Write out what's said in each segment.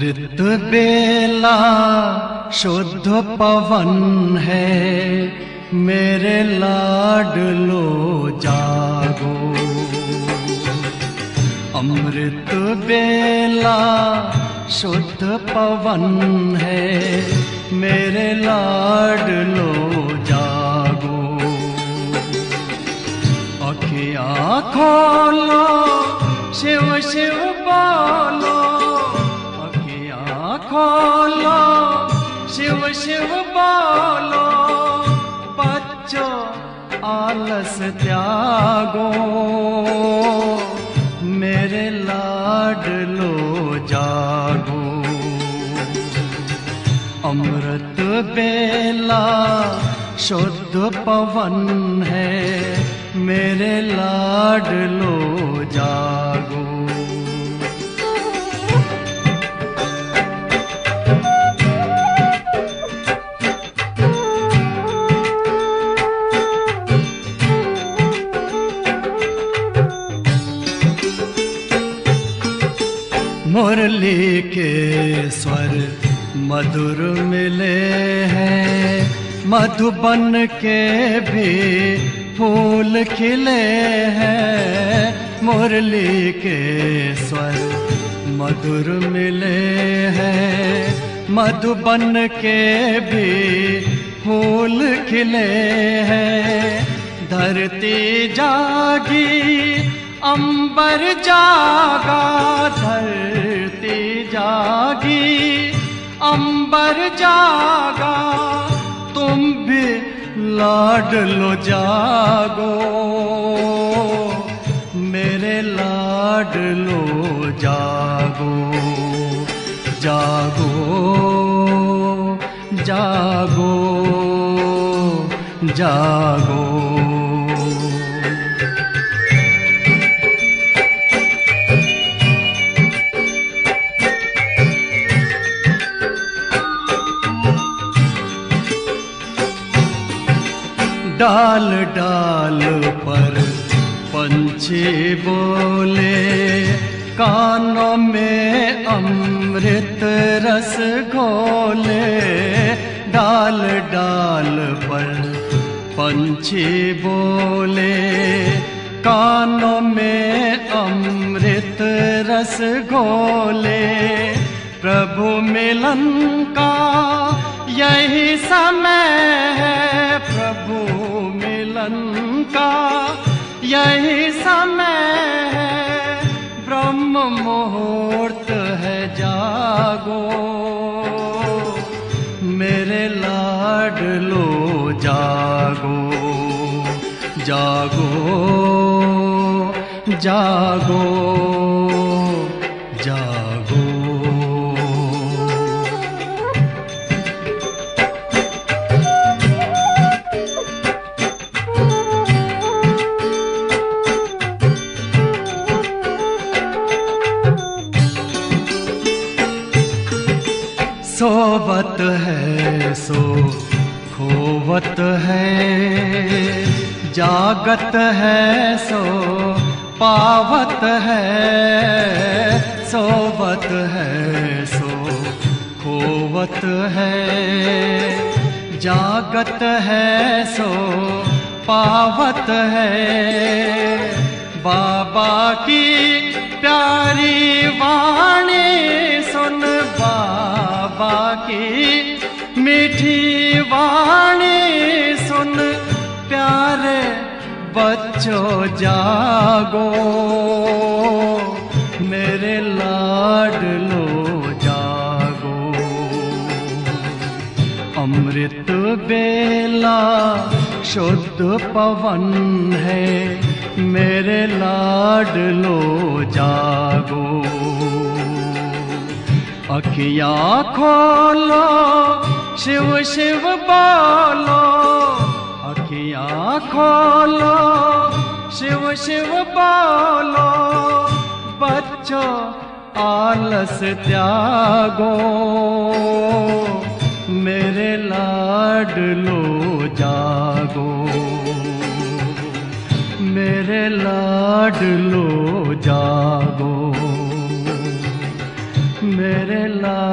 अमृत बेला शुद्ध पवन है, मेरे लाडलो जागो। अमृत बेला शुद्ध पवन है, मेरे लाडलो जागो। अखियाँ खोलो, शिव शिव बोलो, अखियाँ खोलो, शिव शिव बोलो। बच्चों आलस त्यागो, मेरे लाडलो जागो। अमृत बेला शुद्ध पवन है, मेरे लाडलो जागो। मुरली के स्वर मधुर मिले हैं, मधुबन के भी फूल खिले हैं। मुरली के स्वर मधुर मिले हैं, मधुबन के भी फूल खिले हैं। धरती जागी, अंबर जागा, धरती जागी, अंबर जागा। तुम भी लाडलो जागो, मेरे लाडलो जागो। जागो जागो जागो। डाल डाल पर पंछी बोले, कानों में अमृत रस घोले। डाल डाल पर पंछी बोले, कानों में अमृत रस घोले। प्रभु मिलन का यही समय है, प्रभु मिलन का यही समय है। ब्रह्म मुहूर्त है, जागो, मेरे लाडलो जागो। जागो जागो जागो। सोवत है सो खोवत है, जागत है सो पावत है। सोवत है सो खोवत है, जागत है सो पावत है। बाबा की प्यारी वाणी सुन, बाबा की मीठी वाणी सुन। प्यारे बच्चों जागो, मेरे लाडलो जागो। अमृत बेला शुद्ध पवन है, मेरे लाडलो जागो। अखियाँ खोलो, शिव शिव बोलो, अखियाँ खोलो, शिव शिव बोलो। बच्चों आलस त्यागो, मेरे लाडलो जागो। मेरे लाडलो जागो, मेरे लाडलो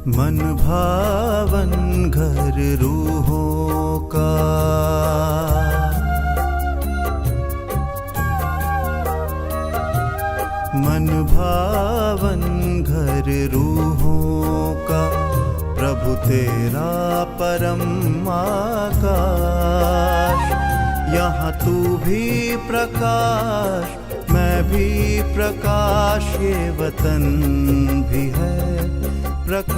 मन भावन घर रूहों का, मन भावन घर रूहों का, प्रभु तेरा परम आकाश। यहाँ तू भी प्रकाश, मैं भी प्रकाश, ये वतन भी है प्रकाश।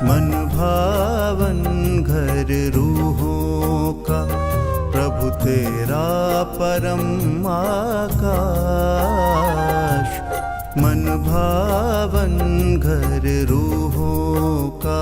मन भावन घर रूहों का, प्रभु तेरा परम आकाश। मन भावन घर रूहों का।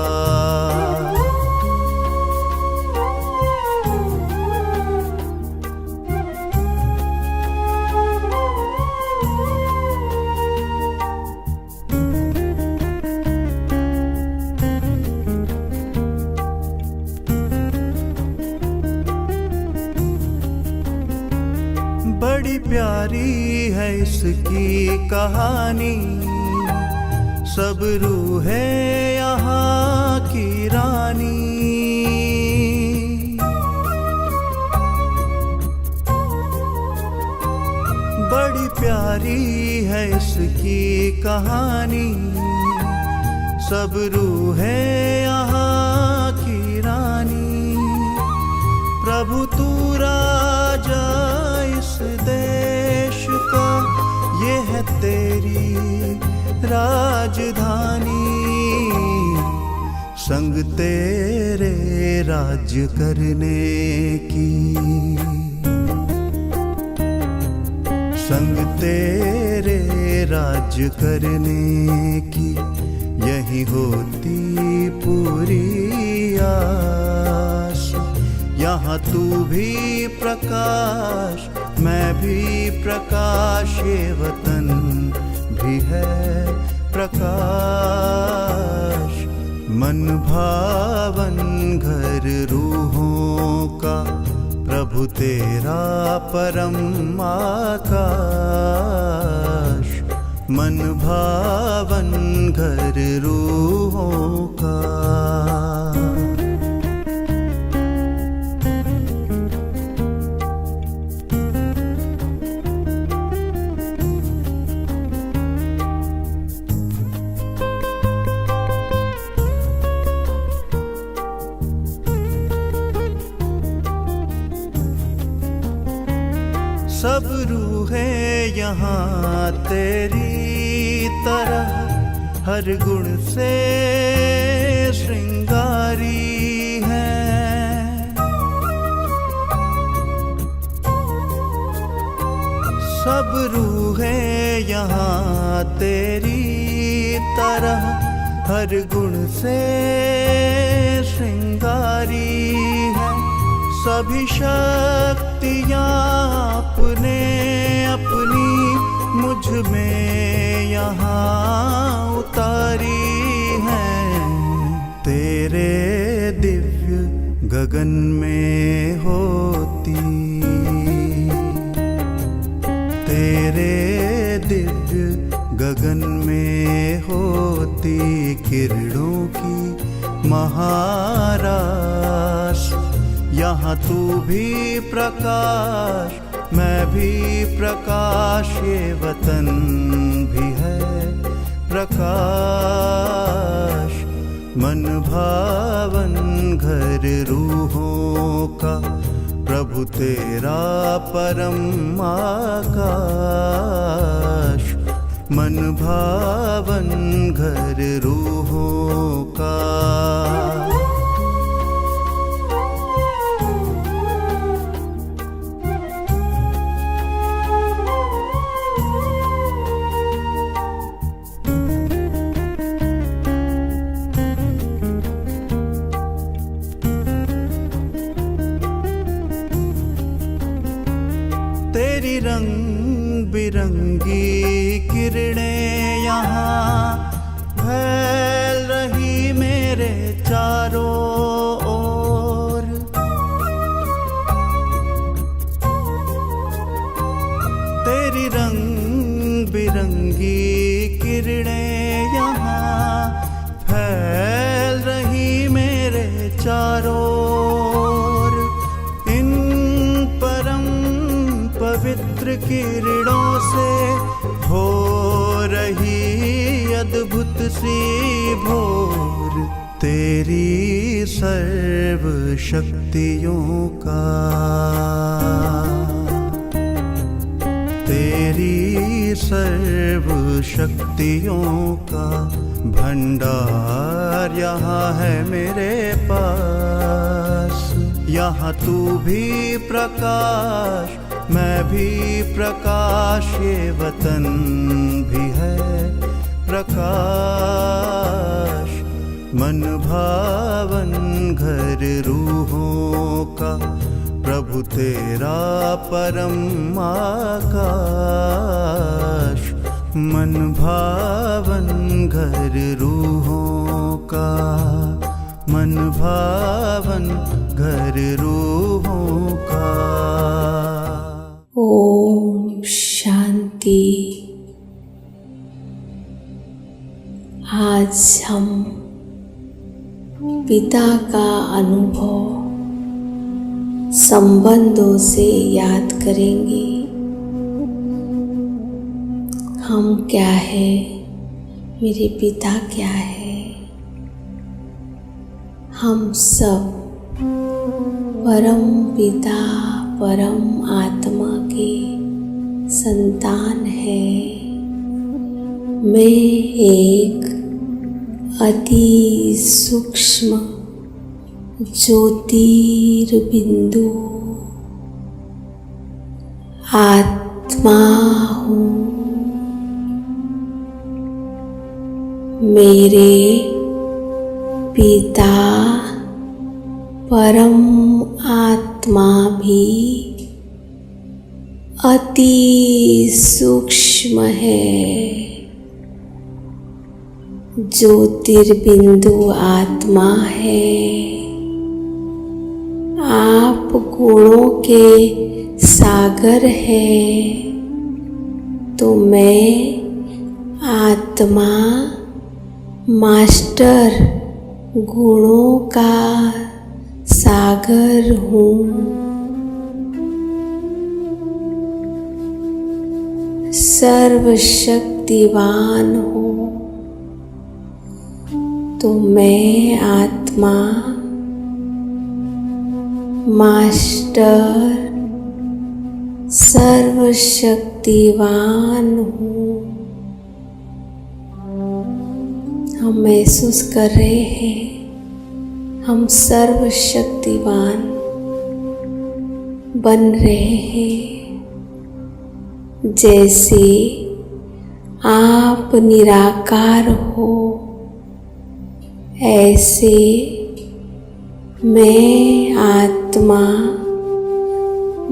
बड़ी प्यारी है इसकी कहानी, सब रूहें यहाँ की रानी। बड़ी प्यारी है इसकी कहानी, सब रूहें यहाँ की रानी। प्रभु तू राजा इस देश का, ये है तेरी राजधानी। संग तेरे राज्य करने की, संग तेरे राज्य करने की, यही होती पूरी आस। यहाँ तू भी प्रकाश, मैं भी प्रकाश, ये वतन भी है प्रकाश। मन भावन घर रूहों का, प्रभु तेरा परम आकाश। मन भावन घर रूहों का। सब रूहें यहाँ तेरी तरह, हर गुण से श्रृंगारी हैं। सब रूहें यहाँ तेरी तरह, हर गुण से श्रृंगारी हैं। सभी शक्तियाँ अपने अपनी मुझ में यहाँ उतारी हैं। तेरे दिव्य गगन में होती, तेरे दिव्य गगन में होती किरणों की महारास। यहाँ तू भी प्रकाश, मैं भी प्रकाश, ये वतन भी है प्रकाश। मन भावन घर रूहों का, प्रभु तेरा परम आकाश। मन भावन घर रूहों का। तेरी रंग बिरंगी किरणें यहाँ फैल रही मेरे चारों ओर। तेरी रंग बिरंगी किरणें यहाँ फैल रही मेरे चारों ओर। इन परम पवित्र किरणों से हो रही अद्भुत सी भोर। तेरी सर्व शक्तियों का, तेरी सर्व शक्तियों का भंडार यहाँ है मेरे पास। यहाँ तू भी प्रकाश, मैं भी प्रकाश, ये वतन भी है प्रकाश। मन भावन घर रूहों का, प्रभु तेरा परम आकाश। मन भावन घर रूहों का, मन भावन घर रूहों का। ओम शांति। आज हम पिता का अनुभव संबंधों से याद करेंगे। हम क्या है, मेरे पिता क्या है। हम सब परम पिता परम आत्मा के संतान है। मैं एक अति सूक्ष्म ज्योतिर्बिंदु आत्मा हूँ। मेरे पिता परम आत्मा भी अति सूक्ष्म है। ज्योतिर्बिंदु आत्मा है। आप गुणों के सागर है, तो मैं आत्मा मास्टर गुणों का सागर हूँ। सर्वशक्तिवान हूँ, तो मैं आत्मा मास्टर सर्वशक्तिवान हूँ। हम महसूस कर रहे हैं हम सर्वशक्तिवान बन रहे हैं। जैसे आप निराकार हो, ऐसे मैं आत्मा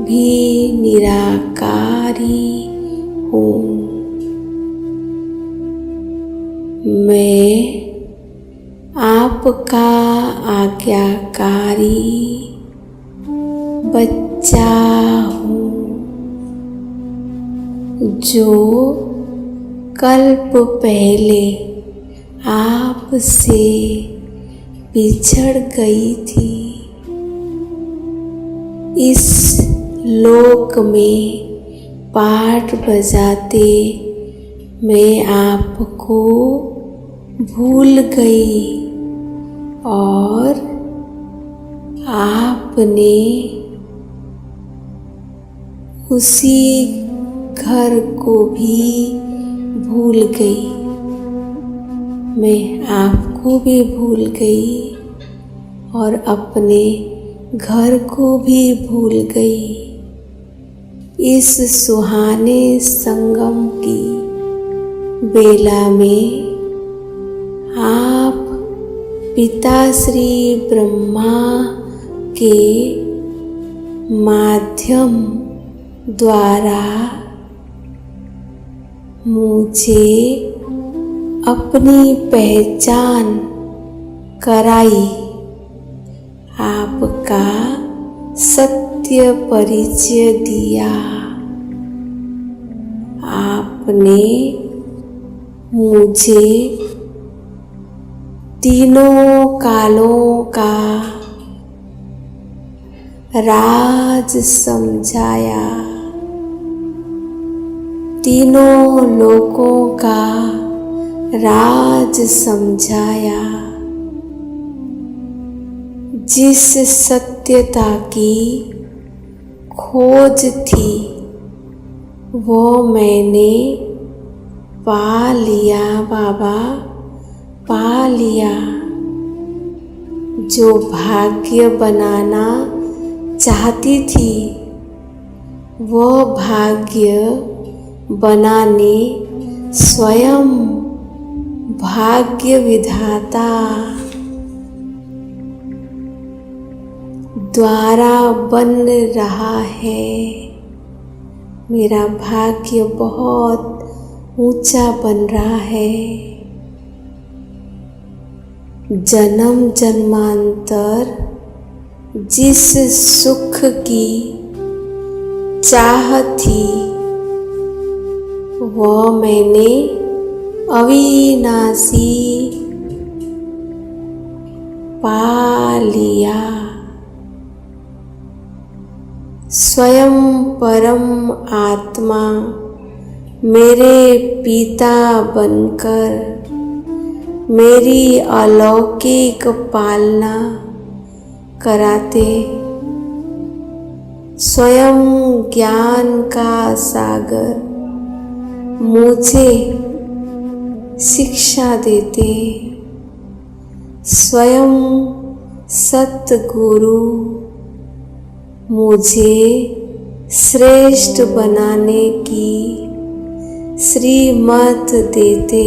भी निराकारी हूँ। मैं आपका आज्ञाकारी बच्चा हूँ, जो कल्प पहले आपसे बिछड़ गई थी। इस लोक में पाठ बजाते मैं आपको भूल गई और आपने उसी घर को भी भूल गई। मैं आपको भी भूल गई और अपने घर को भी भूल गई। इस सुहाने संगम की बेला में आप पिता श्री ब्रह्मा के माध्यम द्वारा मुझे अपनी पहचान कराई। आपका सत्य परिचय दिया। आपने मुझे तीनों कालों का राज समझाया। तीनों लोकों का राज समझाया। जिस सत्यता की खोज थी वो मैंने पा लिया बाबा, पा लिया। जो भाग्य बनाना चाहती थी वो भाग्य बनाने स्वयं भाग्य विधाता द्वारा बन रहा है। मेरा भाग्य बहुत ऊंचा बन रहा है। जन्म जन्मांतर जिस सुख की चाह थी वो मैंने अविनाशी पा लिया। स्वयं परम आत्मा मेरे पिता बनकर मेरी अलौकिक पालना कराते। स्वयं ज्ञान का सागर मुझे शिक्षा देते। स्वयं सतगुरु मुझे श्रेष्ठ बनाने की श्रीमत देते।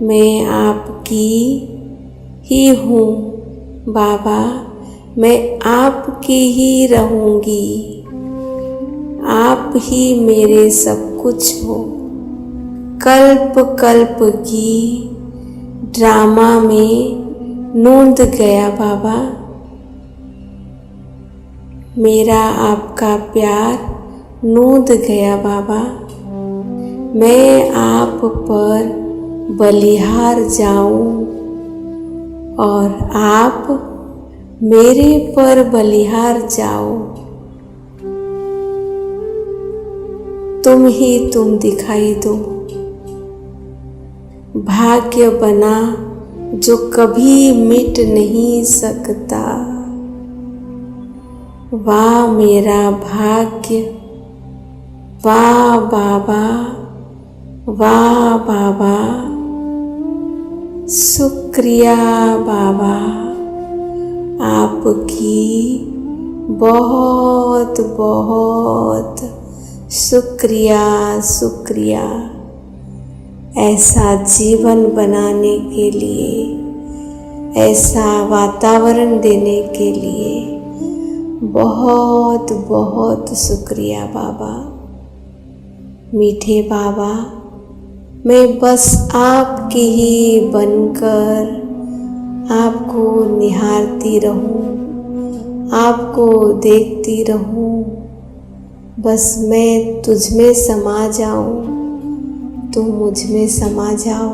मैं आपकी ही हूँ बाबा, मैं आपकी ही रहूँगी। आप ही मेरे सब कुछ हो। कल्प कल्प की ड्रामा में नूंद गया बाबा। मेरा आपका प्यार नूंद गया बाबा। मैं आप पर बलिहार जाऊं और आप मेरे पर बलिहार जाओ। तुम ही तुम दिखाई दो। भाग्य बना जो कभी मिट नहीं सकता। वाह मेरा भाग्य, वाह बाबा, वाह बाबा, शुक्रिया बाबा, आपकी बहुत बहुत शुक्रिया शुक्रिया। ऐसा जीवन बनाने के लिए, ऐसा वातावरण देने के लिए बहुत बहुत शुक्रिया बाबा। मीठे बाबा, मैं बस आपकी ही बनकर आपको निहारती रहूं, आपको देखती रहूं। बस मैं तुझ में समा जाऊं, तुम मुझ में समा जाओ।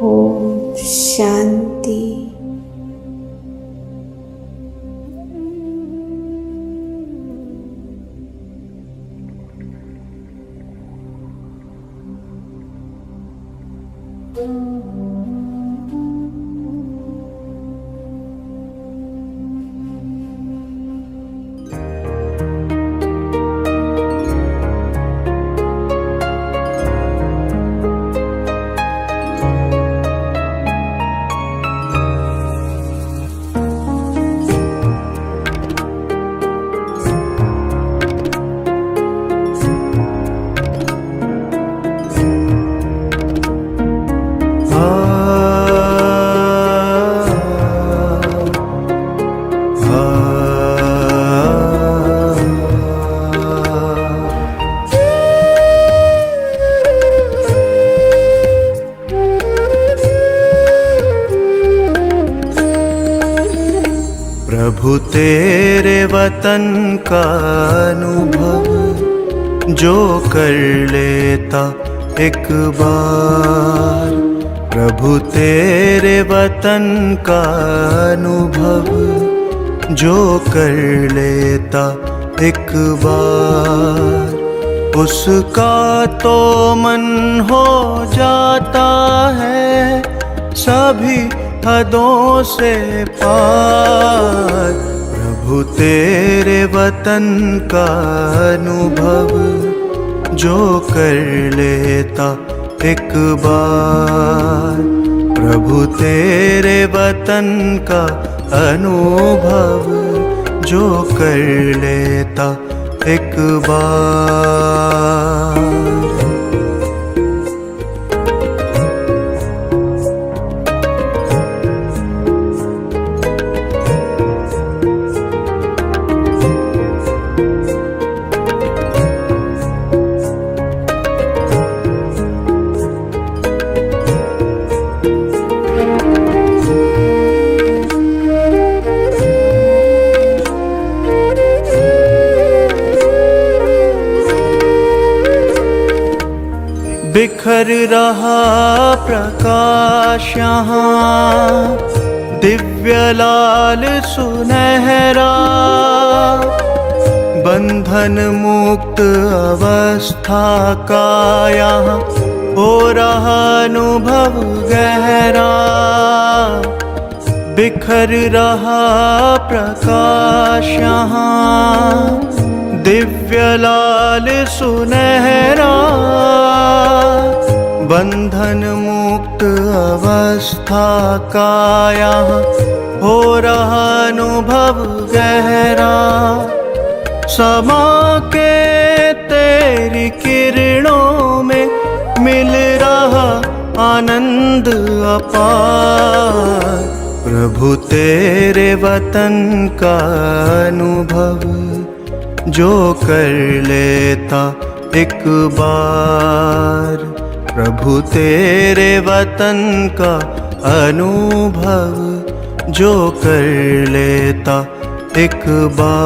ओम शांति। प्रभु तेरे वतन का अनुभव जो कर लेता एक बार। प्रभु तेरे वतन का अनुभव जो कर लेता एक बार, उसका तो मन हो जाता है सभी हदों से पार। प्रभु तेरे वतन का अनुभव जो कर लेता एक बार। प्रभु तेरे वतन का अनुभव जो कर लेता एक बार। बिखर रहा प्रकाश यहाँ, दिव्य लाल सुनहरा, बंधन मुक्त अवस्था का यहाँ हो रहा अनुभव गहरा। बिखर रहा प्रकाश यहाँ, दिव्य लाल सुनहरा, बंधन मुक्त अवस्था का यहाँ हो रहा अनुभव गहरा। समा के तेरी किरणों में मिल रहा आनंद अपार। प्रभु तेरे वतन का अनुभव जो कर लेता एक बार प्रभु तेरे वतन का अनुभव, जो कर लेता एक बार।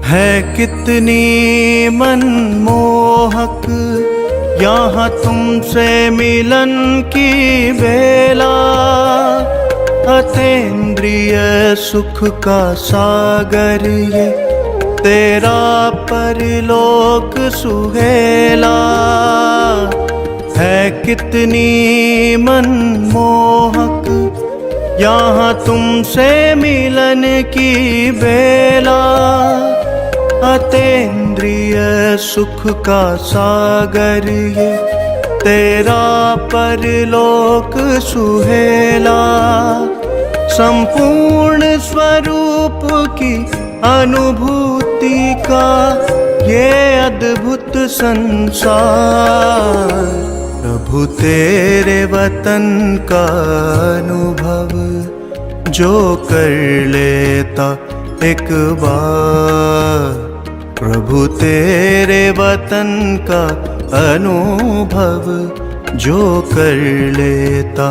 है कितनी मनमोहक यहाँ तुमसे मिलन की बेला, अतीन्द्रिय सुख का सागर ये तेरा परलोक सुहेला। है कितनी मनमोहक यहाँ तुमसे मिलन की बेला, अतीन्द्रिय सुख का सागर ये तेरा परलोक सुहेला। संपूर्ण स्वरूप की अनुभूति का ये अद्भुत संसार, प्रभु तेरे वतन का अनुभव, जो कर लेता एक बार प्रभु तेरे वतन का अनुभव, जो कर लेता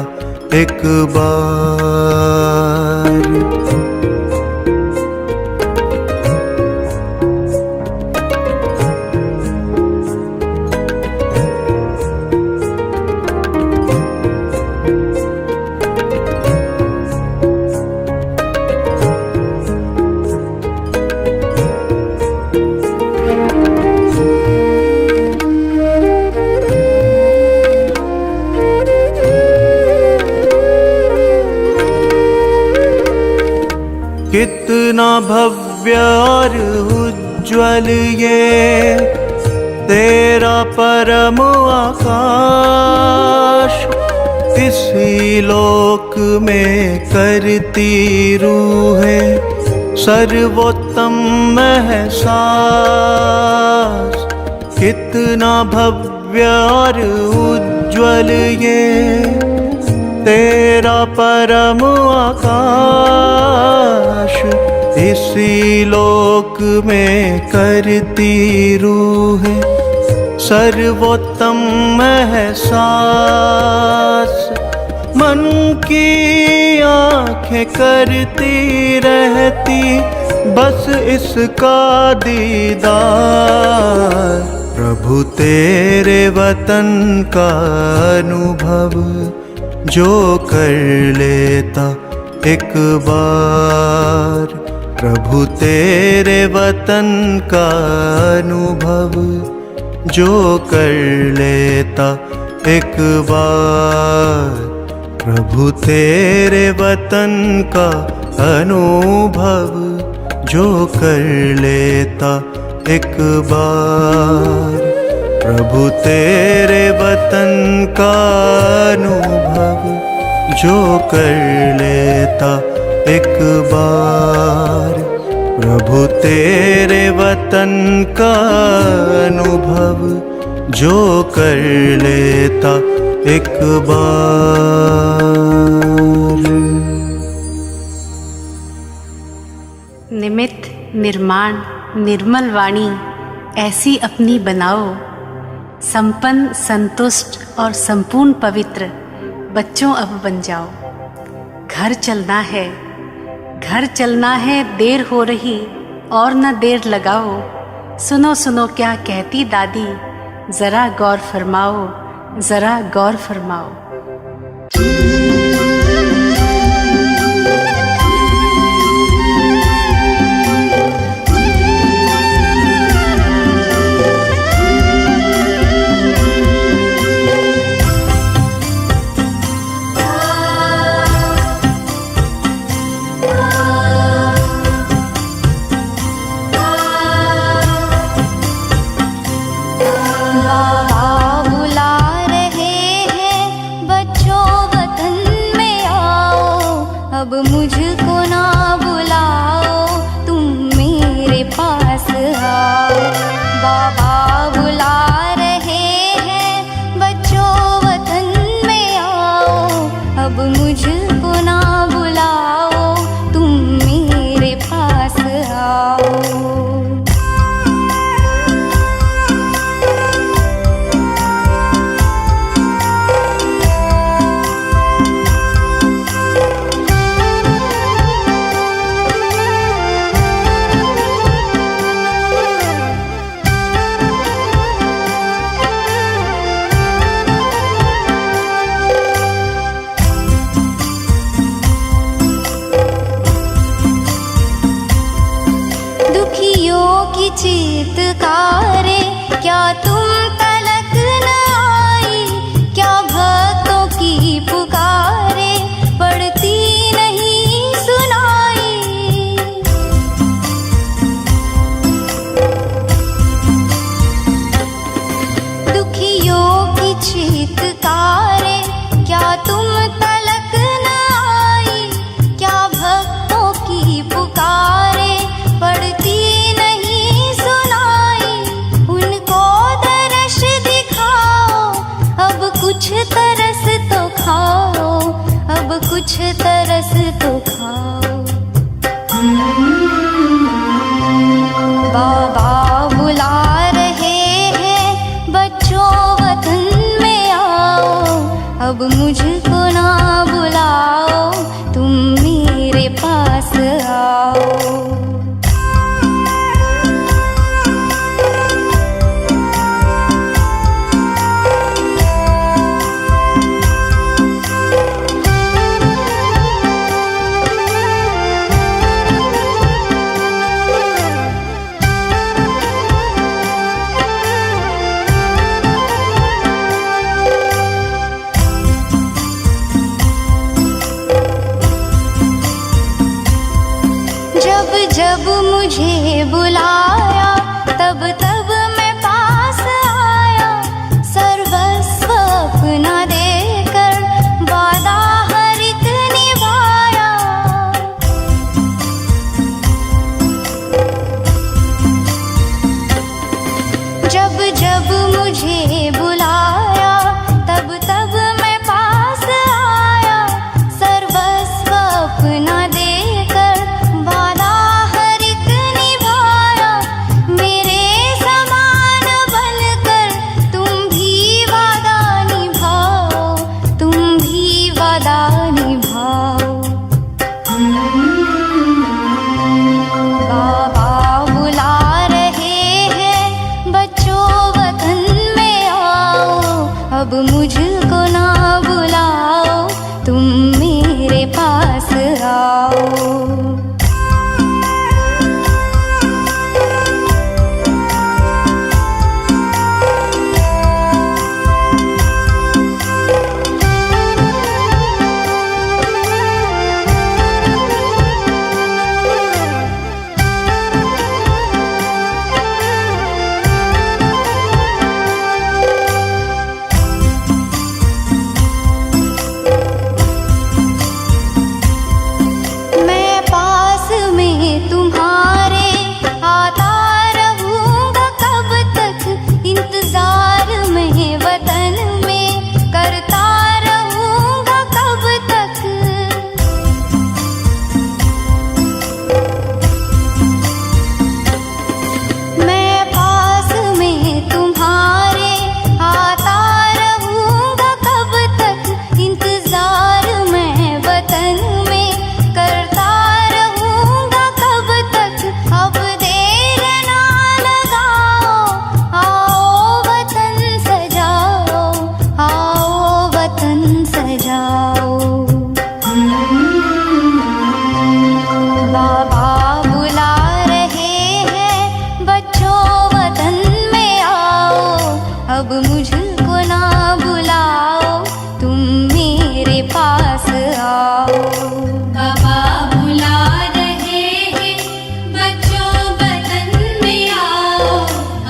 एक बार। कितना भव्य और उज्ज्वल ये तेरा परम आकाश, इसी लोक में करती रूहें सर्वोत्तम एहसास। कितना भव्य और उज्ज्वल ये तेरा परम आकाश, इसी लोक में करती रूहें सर्वोत्तम एहसास। मन की आँखें करती रहती बस इसका दीदार, प्रभु तेरे वतन का अनुभव, जो कर लेता एक बार प्रभु तेरे वतन का अनुभव, जो कर लेता एक बार प्रभु तेरे वतन का अनुभव, जो कर लेता एक बार प्रभु तेरे वतन का अनुभव, जो कर लेता एक बार प्रभु तेरे वतन का अनुभव, जो कर लेता एक बार। निमित्त निर्माण निर्मल वाणी ऐसी अपनी बनाओ, संपन्न संतुष्ट और संपूर्ण पवित्र बच्चों अब बन जाओ। घर चलना है देर हो रही और न देर लगाओ। सुनो सुनो क्या कहती दादी, जरा गौर फरमाओ, जरा गौर फरमाओ। बुला रहे हैं बच्चों वतन चीत्कारे, क्या तुम तलक न आई, क्या भक्तों की पुकारे पड़ती नहीं सुनाई। उनको दर्श दिखाओ, अब कुछ तरस तो खाओ, अब कुछ तरस तो खाओ। बाबा बुला रहे हैं बच्चों वतन में आओ, अब मुझको ना बुलाओ, तुम मेरे पास आओ। जब जब मुझे बुलाया, तब तब मैं पास आया, सर्वस्व अपना देकर वादा हर एक निभाया। जब जब मुझे बुलाया, तब तब मैं पास आया, सर्वस्व अपना देकर वादा हर एक निभाया। मेरे समान बनकर तुम भी वादा निभाओ, तुम भी वादा निभाओ। बाबा बुला रहे हैं बच्चों वतन में आओ, अब मुझको ना बुलाओ, तुम मेरे पास आओ। मैं पास में तुम्हारे आता रहूंगा कब तक, इंतजार में वतन में करता रहूंगा कब तक। मैं पास में तुम्हारे आता रहूंगा कब तक, इंतजार में वतन में करता रहूंगा कब तक। अब देर ना लगाओ, आओ वतन सजाओ, आओ वतन सजाओ। बाबा बुला रहे हैं बच्चों वतन में आओ, अब मुझको ना बुलाओ, तुम मेरे पास आओ। बाबा बुला रहे हैं बच्चों वतन में आओ,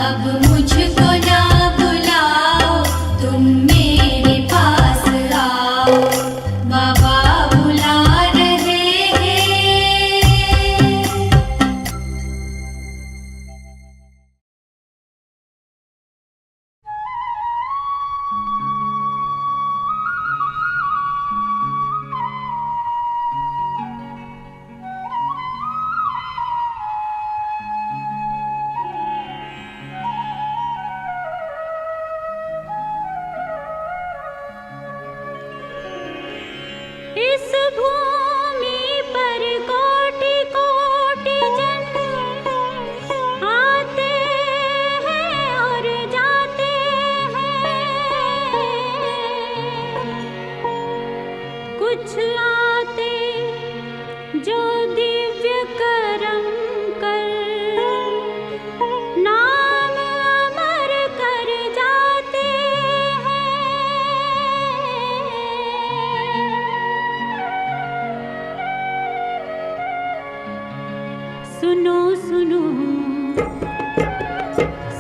अब मुझको ना बुलाओ, तुम मेरे पास आओ। बाबा बुला रहे हैं। इस भूमि पर कोटि कोटि जन आते हैं और जाते हैं, कुछ आते जो दिव्य कर्म कर नाम अमर कर जाते हैं। सुनो सुनो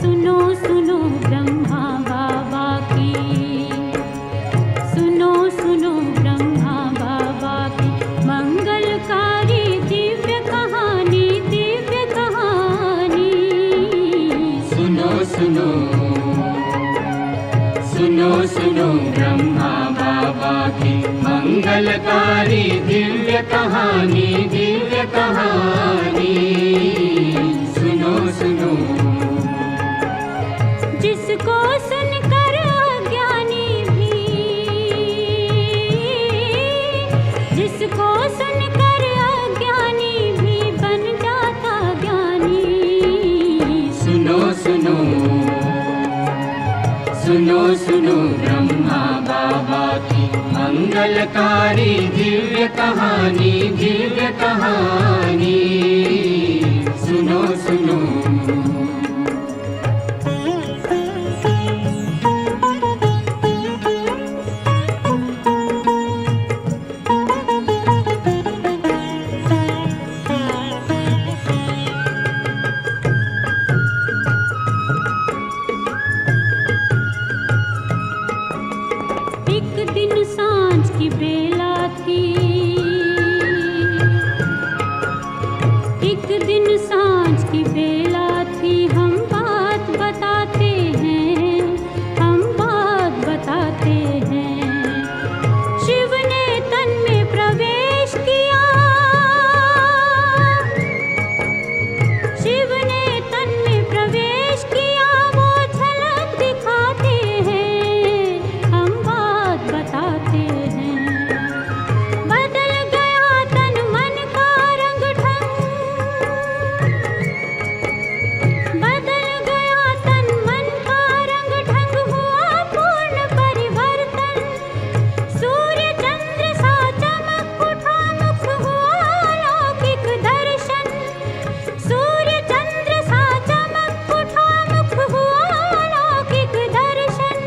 सुनो सुनो ब्रह्मा बाबा की सुनो सुनो ब्रह्मा बाबा की मंगलकारी दिव्य कहानी, दिव्य कहानी। सुनो सुनो जिसको सुनकर अज्ञानी भी, जिसको सुनकर अज्ञानी भी बन जाता ज्ञानी। सुनो सुनो सुनो सुनो ब्रह्मा बाबा की मंगलकारी दिव्य कहानी, दिव्य कहानी। सुनो सुनो एक दिन सांझ की बेला थी, एक दिन सांझ की बेला थी। हम बात बताते हैं, हम बात बताते हैं। शिव ने तन में प्रवेश किया, शिव ने तन में प्रवेश किया। वो झलक दिखाते हैं, हम बात बताते हैं। बदल गया तन मन का रंग ढंग, बदल गया तन मन का रंग ढंग। हुआ पूर्ण परिवर्तन, सूर्य चंद्र सा चमक उठा मुख। हुआ अलौकिक दर्शन, सूर्य चंद्र सा चमक उठा मुख। हुआ अलौकिक दर्शन,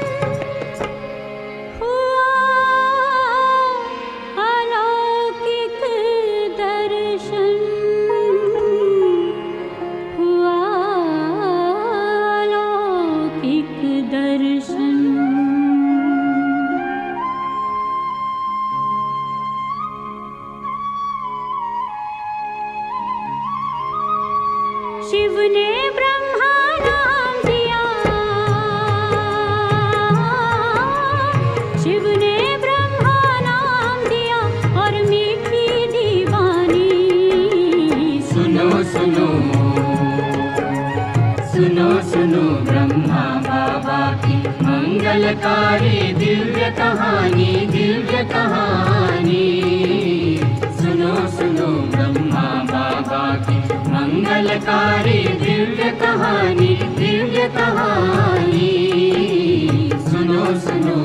हुआ अलौकिक दर्शन, हुआ अलौकिक दर्शन। शिव ने ब्रह्मा नाम दिया, शिव ने ब्रह्मा नाम दिया और मीठी दीवानी। सुनो सुनो सुनो सुनो ब्रह्मा बाबा की मंगलकारी दिव्य कहानी, दिव्य कहानी। सुनो सुनो ब्रह्मा बाबा की मंगलकारी दिव्य कहानी, दिव्य कहानी। सुनो सुनो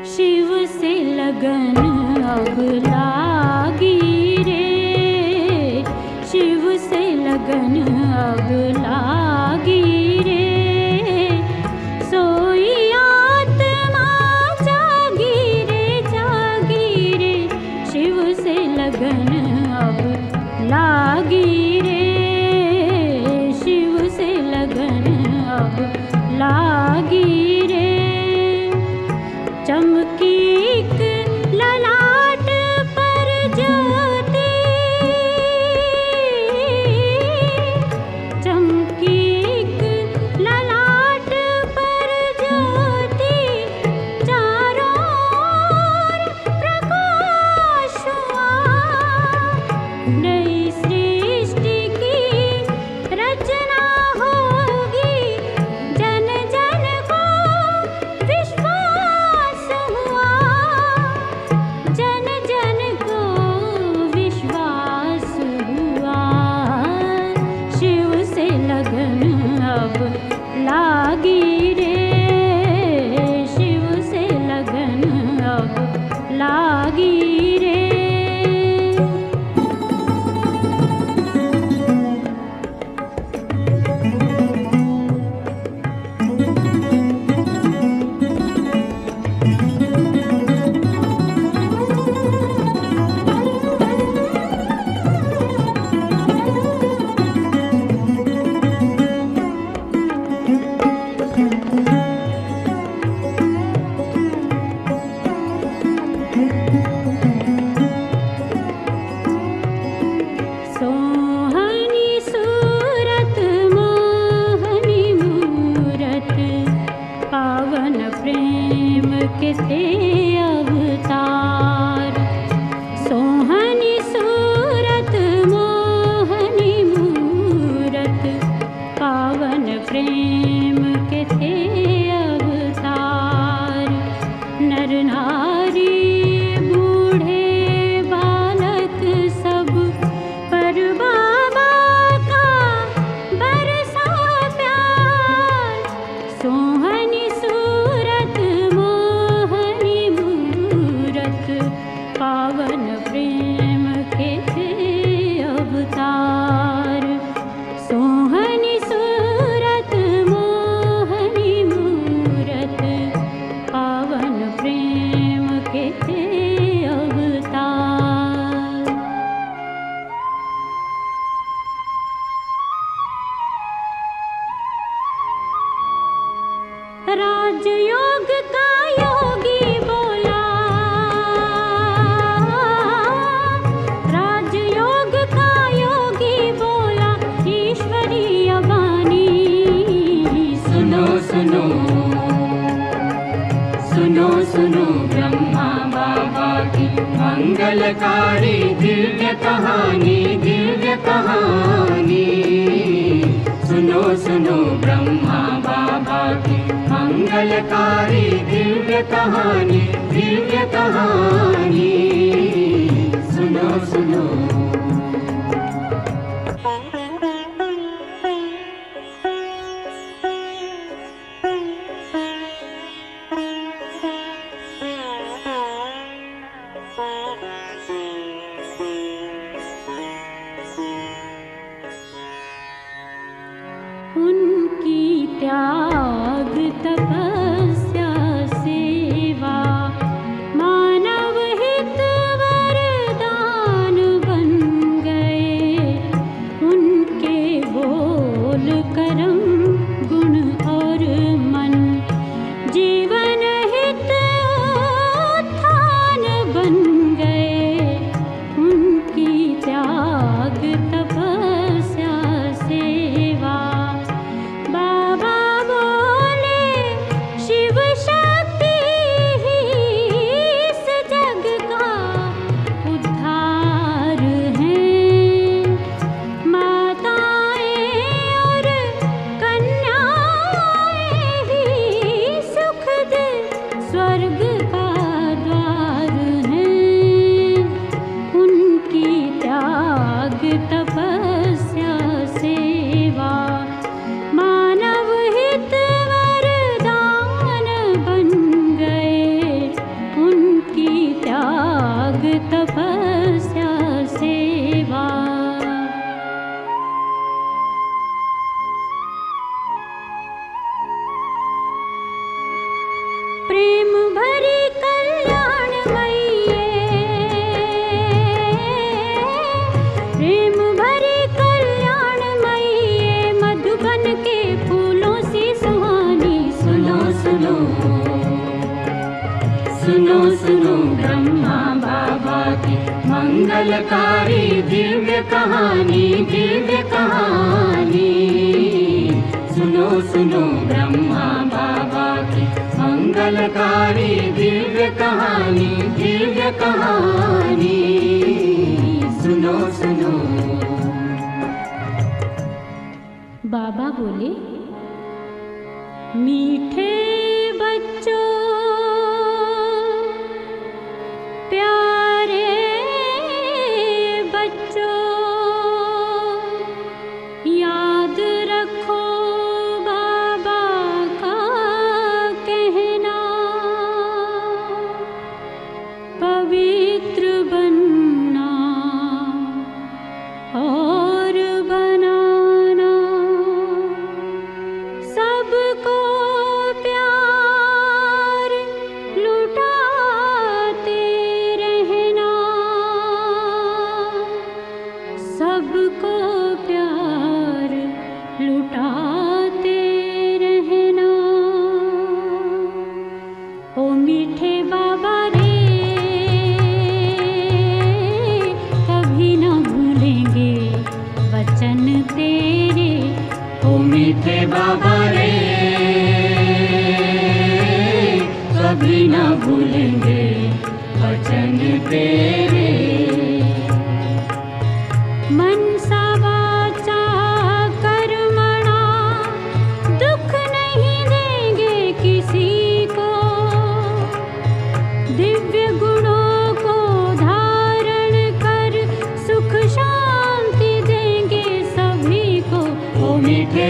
शिव से लगन अब लागी रे, शिव से लगन अब लागी रे। सोई आत्मा जागी रे, जागी रे। शिव से लगन अब लागी रे, शिव से लगन अब लागी रे। चमकी एक ललाट पर ज्योति, चमकी जागीरे। सोहनी सूरत मोहनी मूरत, पावन प्रेम के थे अवतार। सोहनी सूरत मोहनी मूरत, पावन प्रेम के थे अवतार। नर नारी बूढ़े बालक सब पर बाबा का बरसा प्यार। सोहनी सूरत मोहनी मूरत, पावन प्रेम के थे अवतार। सोहनी सूरत मोहनी मूरत, पावन प्रेम के थे अवतार। राजयोग का योगी बोला, राजयोग का योगी बोला, ईश्वरीय वाणी। सुनो सुनो सुनो सुनो ब्रह्मा बाबा की मंगलकारी दिव्य कहानी, दिव्य कहानी। सुनो सुनो ब्रह्मा बाबा की मंगलकारी दिव्य कहानी, दिव्य कहानी। सुनो सुनो उनकी त्याग तपस्या सेवा, मानव हित वरदान बन गए। उनके बोल कर्म गुण और मन, जीवन हित उत्थान बन गए। उनकी त्याग तपस्या सेवा, बाबा बोले शिव शक्ति ही इस जग का उद्धार है। माताएं और कन्याएं ही सुखद स्वर्ग का द्वार है। उनकी त्याग तपस्या सेवा, मानव हित वरदान बन गए। उनकी त्याग तपस्या सेवा। प्रेम भरी कल्याणमयी, प्रेम भरी कल्याणमयी, मधुबन के फूलों से सुहानी। सुनो सुनो सुनो सुनो ब्रह्मा बाबा की मंगलकारी दिव्य कहानी, दिव्य कहानी। सुनो सुनो ब्रह्मा बाबा की मंगलकारी दिव्य कहानी, दिव्य कहानी। सुनो सुनो बाबा बोले, मीठे बच्चों, प्यारे बच्चों, याद रखो बाबा का कहना। पवित्र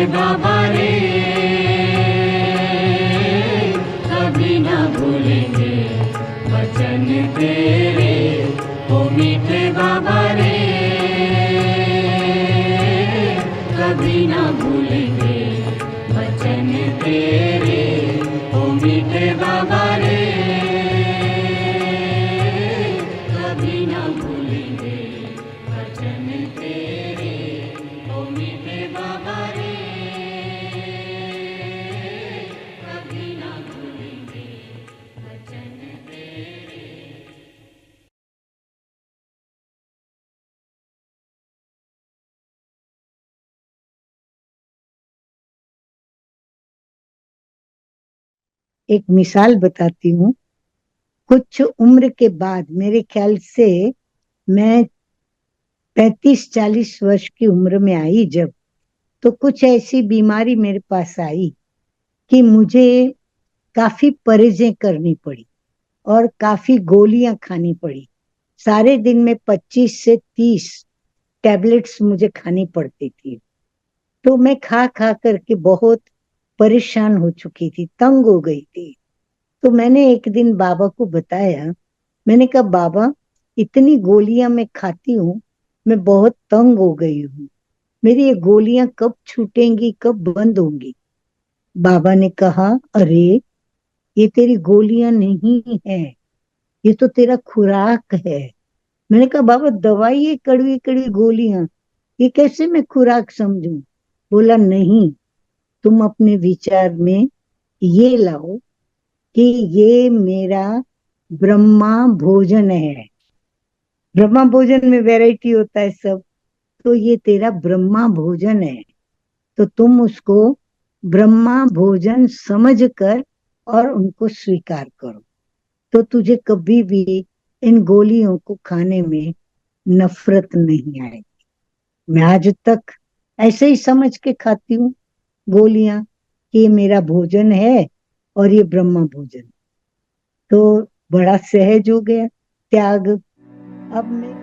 बाबा रे, कभी ना भूलेंगे वचन तेरे, ओ मीठे बाबा रे, कभी ना भूलेंगे वचन तेरे, ओ मीठे बाबा रे, कभी ना भूलेंगे वचन तेरे, ओ मीठे बाबा रे, कभी ना भूलेंगे वचन तेरे। एक मिसाल बताती हूँ। कुछ उम्र के बाद, मेरे ख्याल से मैं 35-40 वर्ष की उम्र में आई जब, तो कुछ ऐसी बीमारी मेरे पास आई कि मुझे काफी परहेजें करनी पड़ी और काफी गोलियां खानी पड़ी। सारे दिन में 25 से 30 टैबलेट्स मुझे खानी पड़ती थी। तो मैं खा खा करके बहुत परेशान हो चुकी थी, तंग हो गई थी। तो मैंने एक दिन बाबा को बताया, मैंने कहा बाबा, इतनी गोलियां मैं खाती हूँ, मैं बहुत तंग हो गई हूँ, मेरी ये गोलियां कब छूटेंगी, कब बंद होंगी? बाबा ने कहा, अरे ये तेरी गोलियां नहीं है, ये तो तेरा खुराक है। मैंने कहा बाबा, दवाई है कड़वी कड़वी गोलियां, ये कैसे मैं खुराक समझूं? बोला नहीं, तुम अपने विचार में ये लाओ कि ये मेरा ब्रह्मा भोजन है। ब्रह्मा भोजन में वैरायटी होता है सब, तो ये तेरा ब्रह्मा भोजन है, तो तुम उसको ब्रह्मा भोजन समझकर और उनको स्वीकार करो, तो तुझे कभी भी इन गोलियों को खाने में नफरत नहीं आएगी। मैं आज तक ऐसे ही समझ के खाती हूँ गोलियां कि ये मेरा भोजन है और ये ब्रह्मा भोजन। तो बड़ा सहज हो गया त्याग। अब मैं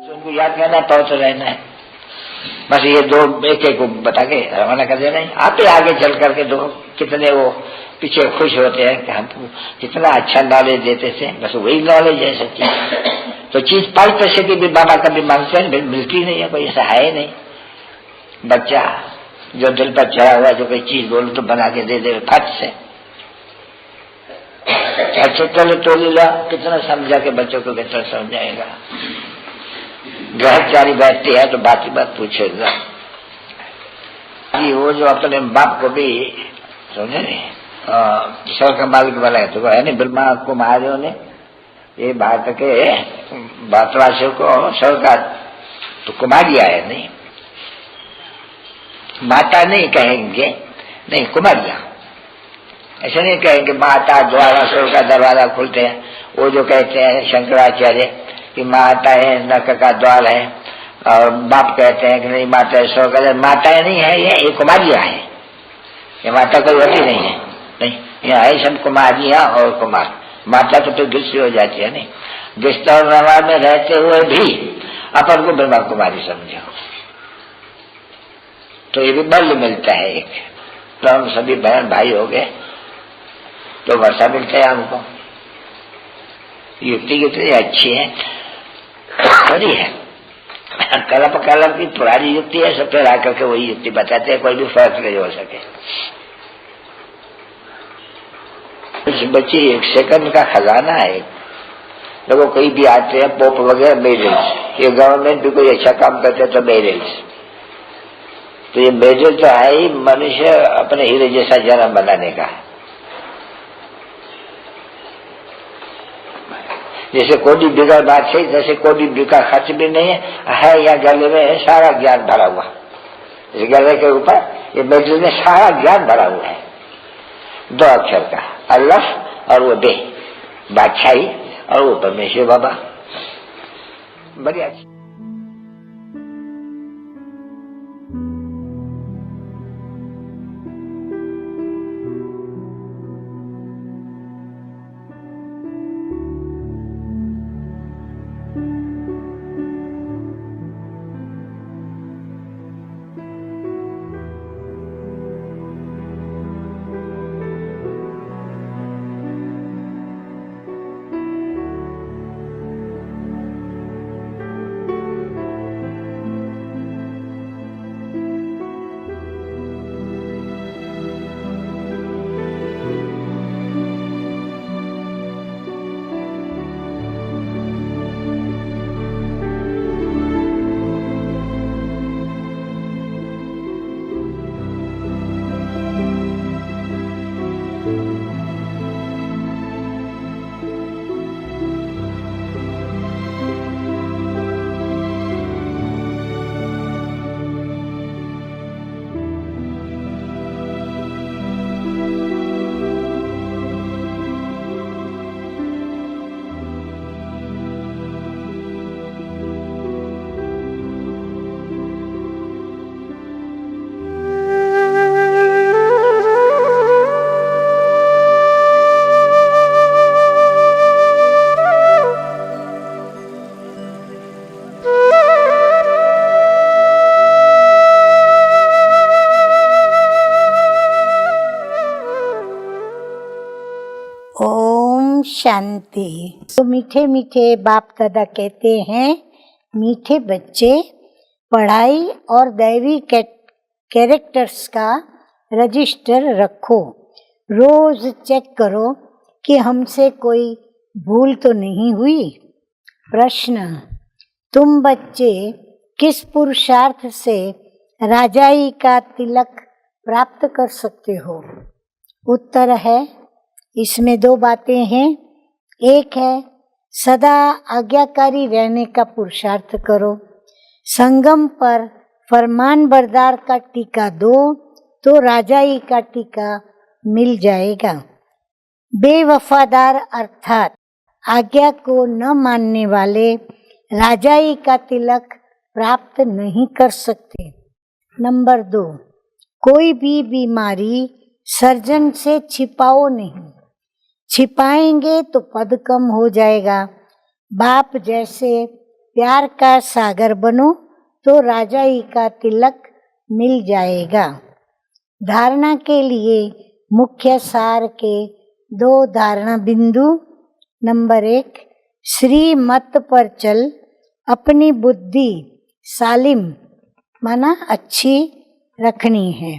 उनको याद करना, पहुंच रहना है, बस ये दो एक एक को बता के रवाना कर देना है। आते आगे चल करके दो कितने वो पीछे खुश होते हैं कि हमको कितना अच्छा नॉलेज देते थे, बस वही नॉलेज है सच्ची। तो चीज 5 पैसे की भी बाबा कभी मांगते हैं, मिलती नहीं है, कोई ऐसा है नहीं। बच्चा जो दिल पर चढ़ा हुआ, जो कोई चीज बोलो तो बना के दे दे फट से। अच्छा चलो टोली ला, कितना समझा के बच्चों को कितना समझाएगा। ग्रहचारी बैठती है तो बात ही बात पूछेगा। वो जो अपने बाप को भी समझे नहीं, ईश्वर का मालिक बनाए तो है नहीं, ब्रह्मा कुमारियों ने ये भारत के भारतवासियों को स्वर्ग तो कुमारिया है नहीं, माता नहीं कहेंगे, नहीं कुमारिया ऐसे नहीं कहेंगे। माता द्वारा स्वर्ग का दरवाजा खुलते हैं। वो जो कहते हैं शंकराचार्य कि माता है नरक का द्वार है, और बाप कहते हैं कि नहीं माता है स्वर्ग का। माताएं नहीं है, ये कुमारियां है, ये माता कोई होती नहीं है। नहीं, यहाँ है सब कुमारियां और कुमार। माता तो गुस्से हो जाती है नहीं। गुस्सा और व्यवहार में रहते हुए भी अपन को ब्रह्मा कुमारी समझो, तो ये भी बल मिलता है एक। तो हम सभी बहन भाई हो गए तो वर्षा मिलता है हमको। युक्ति कितनी अच्छी है, बड़ी है। और कलप कलप की पुरानी युक्ति है, सब फिर आकर के वही युक्ति बताते हैं, कोई भी फर्क नहीं हो सके। कुछ बच्चे एक सेकंड का खजाना है। देखो कोई भी आते हैं पोप वगैरह मेडल्स, ये गवर्नमेंट भी कोई अच्छा काम करते तो मेडल्स, तो ये मेडल तो है ही मनुष्य अपने हीरे जैसा जन्म बनाने का। जैसे कोडी बिगड़ बात है, जैसे कोडी बिका खर्च भी नहीं है या गले में सारा ज्ञान भरा हुआ। इस गले के ऊपर ये मेडल में सारा ज्ञान भरा हुआ है, 2 अक्षर का, अल्लाह और वो बे, बादशाही और वो परमेश्वर बाबा। बढ़िया। शांति। तो मीठे मीठे बाप दादा कहते हैं, मीठे बच्चे पढ़ाई और दैवी कैरेक्टर्स का रजिस्टर रखो, रोज चेक करो कि हमसे कोई भूल तो नहीं हुई। प्रश्न, तुम बच्चे किस पुरुषार्थ से राजाई का तिलक प्राप्त कर सकते हो? उत्तर है, इसमें 2 बातें हैं। एक है सदा आज्ञाकारी रहने का पुरुषार्थ करो, संगम पर फरमान बरदार का टीका दो तो राजाई का टीका मिल जाएगा। बेवफादार अर्थात आज्ञा को न मानने वाले राजाई का तिलक प्राप्त नहीं कर सकते। नंबर 2, कोई भी बीमारी सर्जन से छिपाओ नहीं, छिपाएंगे तो पद कम हो जाएगा। बाप जैसे प्यार का सागर बनो तो राजाई का तिलक मिल जाएगा। धारणा के लिए मुख्य सार के 2 धारणा बिंदु। नंबर 1, श्री मत पर चल, अपनी बुद्धि सालिम माना अच्छी रखनी है,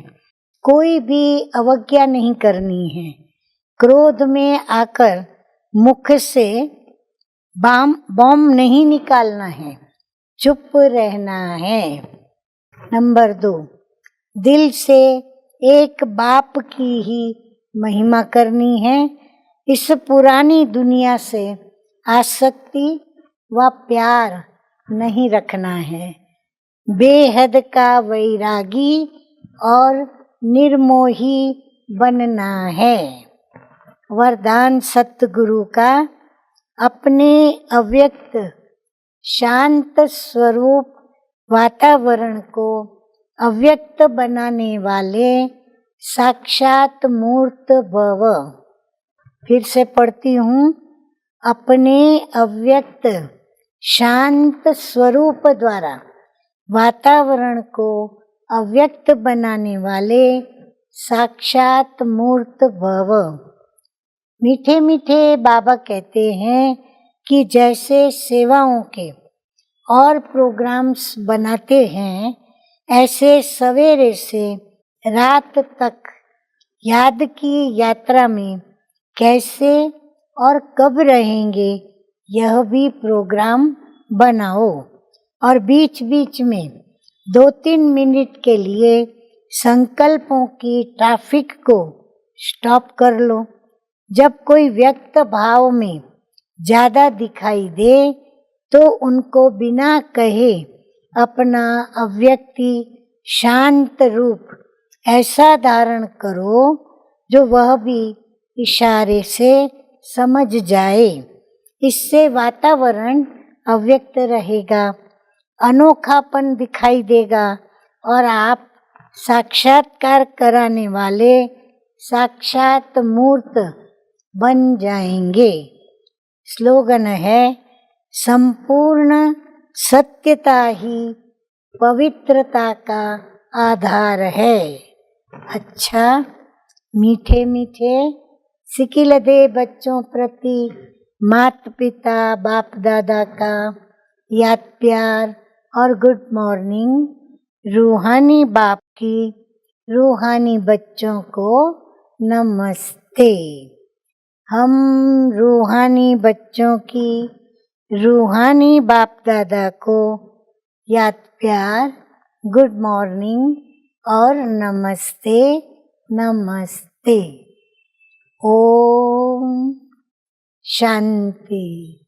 कोई भी अवज्ञा नहीं करनी है, क्रोध में आकर मुख से बॉम्ब नहीं निकालना है, चुप रहना है। नंबर 2, दिल से एक बाप की ही महिमा करनी है, इस पुरानी दुनिया से आसक्ति व प्यार नहीं रखना है, बेहद का वैरागी और निर्मोही बनना है। वरदान सतगुरु का, अपने अव्यक्त शांत स्वरूप वातावरण को अव्यक्त बनाने वाले साक्षात मूर्त भव। फिर से पढ़ती हूँ, अपने अव्यक्त शांत स्वरूप द्वारा वातावरण को अव्यक्त बनाने वाले साक्षात मूर्त भव। मीठे मीठे बाबा कहते हैं कि जैसे सेवाओं के और प्रोग्राम्स बनाते हैं, ऐसे सवेरे से रात तक याद की यात्रा में कैसे और कब रहेंगे यह भी प्रोग्राम बनाओ। और बीच बीच में 2-3 मिनट के लिए संकल्पों की ट्रैफिक को स्टॉप कर लो। जब कोई व्यक्त भाव में ज़्यादा दिखाई दे तो उनको बिना कहे अपना अव्यक्ति शांत रूप ऐसा धारण करो जो वह भी इशारे से समझ जाए। इससे वातावरण अव्यक्त रहेगा, अनोखापन दिखाई देगा और आप साक्षात्कार कराने वाले साक्षात मूर्त बन जाएंगे। स्लोगन है, संपूर्ण सत्यता ही पवित्रता का आधार है। अच्छा, मीठे मीठे सिकिलदे बच्चों प्रति माता पिता बाप दादा का याद प्यार और गुड मॉर्निंग। रूहानी बाप की रूहानी बच्चों को नमस्ते। हम रूहानी बच्चों की रूहानी बाप दादा को याद प्यार, गुड मॉर्निंग और नमस्ते नमस्ते। ओम शांति।